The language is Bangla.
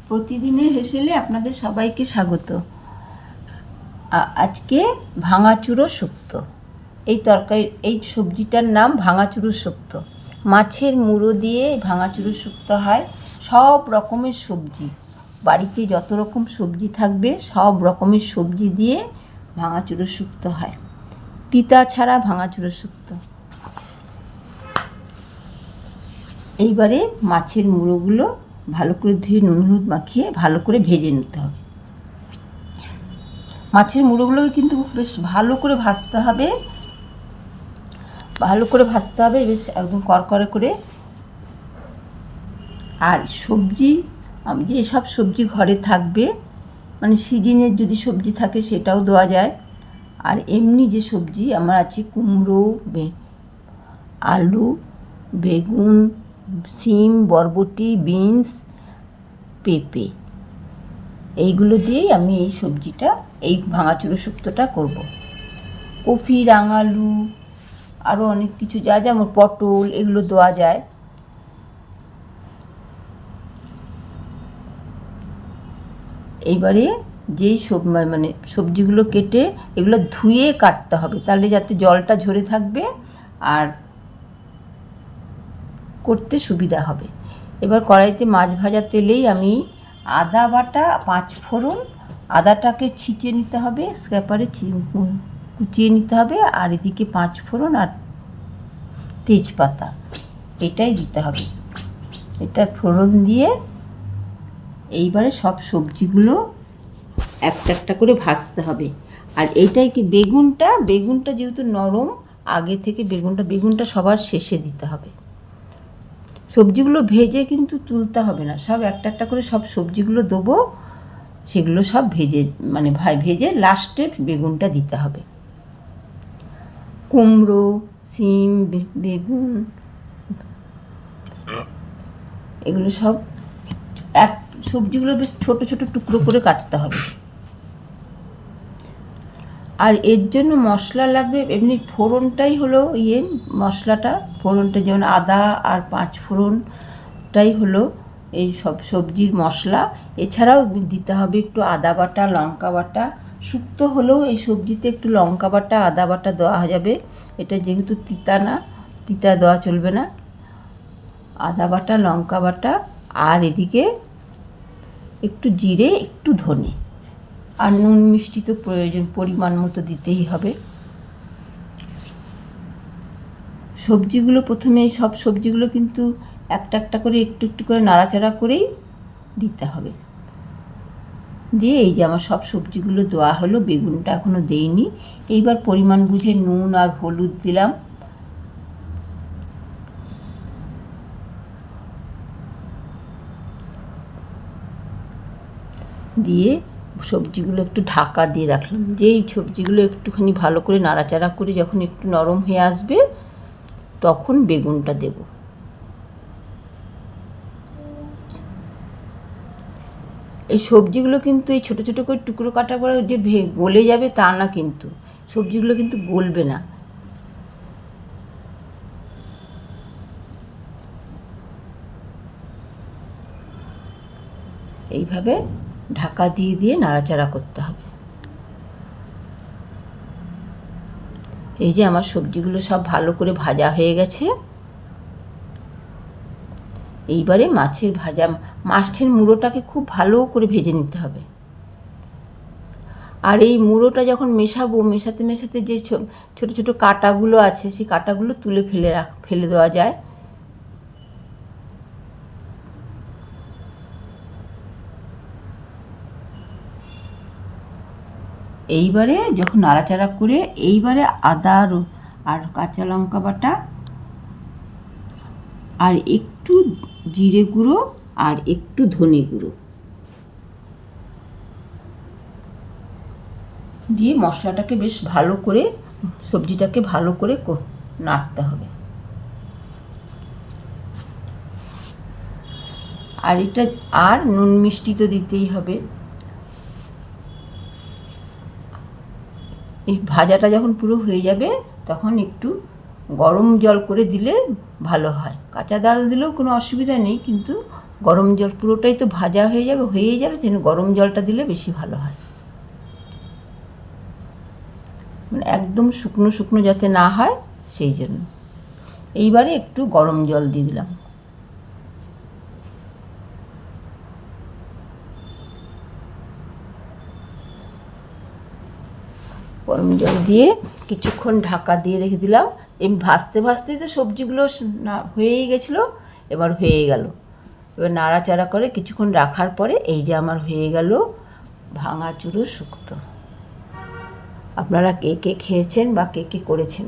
প্রতিদিনের হেসেলে আপনাদের সবাইকে স্বাগত। আজকে ভাঙাচুরো শুক্তো। এই সবজিটার নাম ভাঙাচুরো শুক্তো। মাছের মুড়ো দিয়ে ভাঙাচুরো শুক্তো হয়। সব রকমের সবজি, বাড়িতে যত রকম সবজি থাকবে সব রকমের সবজি দিয়ে ভাঙাচুরো শুক্তো হয়। তিতা ছাড়া ভাঙাচুরো শুক্তো। এইবারে মাছের মুড়োগুলো ভালো করে ধুয়ে নুন হলুদ মাখিয়ে ভালো করে ভেজে নিতে হবে। মাছের মুড়োগুলোকে কিন্তু বেশ ভালো করে ভাজতে হবে, বেশ একদম করকরে করে। আর সবজি, যে সব সবজি ঘরে থাকবে, মানে সিজনের যদি সবজি থাকে সেটাও দেওয়া যায়। আর এমনি যে সবজি আমার আছে, কুমড়ো, আলু, বেগুন, সিম, বরবটি, বিনস, পেঁপে, এইগুলো দিয়েই আমি এই সবজিটা, এই ভাঙাচুরো শুক্তোটা করব। কফি, রাঙালু, আরও অনেক কিছু যা যেমন পটল, এগুলো দেওয়া যায়। এইবারে যেই সবজিগুলো কেটে এগুলো ধুয়ে কাটতে হবে, তাহলে যাতে জলটা ঝরে থাকবে আর করতে সুবিধা হবে। এবার কড়াইতে মাছ ভাজা তেলেই আমি আদা বাটা, 5 ফোড়ন, আদাটাকে ছিঁচে নিতে হবে, স্ক্র্যাপারে কুচিয়ে নিতে হবে। আর এদিকে 5 ফোড়ন আর তেজপাতা, এটাই দিতে হবে। এটা ফোড়ন দিয়ে এইবারে সব সবজিগুলো একটা একটা করে ভাজতে হবে। আর এইটাই কি, বেগুনটা যেহেতু নরম, আগে থেকে বেগুনটা সবার শেষে দিতে হবে। সবজিগুলো ভেজে কিন্তু তুলতে হবে না, সব একটা একটা করে সব সবজিগুলো দেবো, সেগুলো সব ভেজে লাস্টে বেগুনটা দিতে হবে। কুমড়ো, সিম, বেগুন, এগুলো সব সবজিগুলো বেশ ছোট ছোট টুকরো করে কাটতে হবে। আর এর জন্য মশলা লাগবে, এমনি ফোড়নটাই হলো মশলাটা, ফোড়নটা যেমন আদা আর 5 ফোড়নটাই হলো এই সব সবজির মশলা। এছাড়াও দিতে হবে একটু আদা বাটা, লঙ্কা বাটা। শুক্তো হলেও এই সবজিতে একটু লঙ্কা বাটা, আদা বাটা দেওয়া যাবে। এটা যেহেতু তিতা দেওয়া চলবে না। আদা বাটা, লঙ্কা বাটা, আর এদিকে একটু জিরে, একটু ধনে, আর নুন মিষ্টি তো প্রয়োজন, পরিমাণ মতো দিতেই হবে। সবজিগুলো প্রথমে সব সবজিগুলো কিন্তু একটা একটা করে একটু একটু করে নাড়াচাড়া করেই দিতে হবে। দিয়ে এই যে আমার সব সবজিগুলো দেওয়া হলো, বেগুনটা এখনও দেইনি। এইবার পরিমাণ বুঝে নুন আর হলুদ দিলাম। দিয়ে সবজিগুলো একটু ঢাকা দিয়ে রাখলাম। যেই সবজিগুলো একটুখানি ভালো করে নাড়াচাড়া করে যখন একটু নরম হয়ে আসবে, তখন বেগুনটা দেব। এই সবজিগুলো কিন্তু এই ছোটো ছোটো করে টুকরো কাটা পরে যে গলে যাবে তা না, কিন্তু সবজিগুলো কিন্তু গলবে না। এইভাবে ঢাকা দিয়ে দিয়ে নাড়াচাড়া করতে হবে। এই যে আমার সবজিগুলো সব ভালো করে ভাজা হয়ে গেছে। এইবারে মাছের মুড়োটাকে খুব ভালো করে ভেজে নিতে হবে। আর এই মুড়োটা যখন মেশাতে মেশাতে যে ছোটো ছোটো কাঁটাগুলো আছে, সেই কাঁটাগুলো তুলে ফেলে দেওয়া যায়। এইবারে যখন নাড়াচাড়া করে, এইবারে আদা আর কাঁচা লঙ্কা বাটা, আর একটু জিরে গুঁড়ো, আর একটু ধনে গুঁড়ো দিয়ে মশলাটাকে বেশ ভালো করে, সবজিটাকে ভালো করে নাড়তে হবে। আর এটা আর নুন মিষ্টি তো দিতেই হবে। এই ভাজাটা যখন পুরো হয়ে যাবে, তখন একটু গরম জল করে দিলে ভালো হয়। কাঁচা ডাল দিলেও কোনো অসুবিধা নেই, কিন্তু গরম জল পুরোটাই তো ভাজা হয়েই যাবে, সেজন্য গরম জলটা দিলে বেশি ভালো হয়। মানে একদম শুকনো শুকনো যাতে না হয় সেই জন্য। এইবারে একটু গরম জল দিয়ে দিলাম। গরম জল দিয়ে কিছুক্ষণ ঢাকা দিয়ে রেখে দিলাম। এমনি ভাজতে ভাজতেই তো সবজিগুলো না হয়েই গেছিলো, এবার হয়ে গেল। এবার নাড়াচাড়া করে কিছুক্ষণ রাখার পরে এই যে আমার হয়ে গেল ভাঙাচুরো শুক্তো। আপনারা কে কে খেয়েছেন বা কে কে করেছেন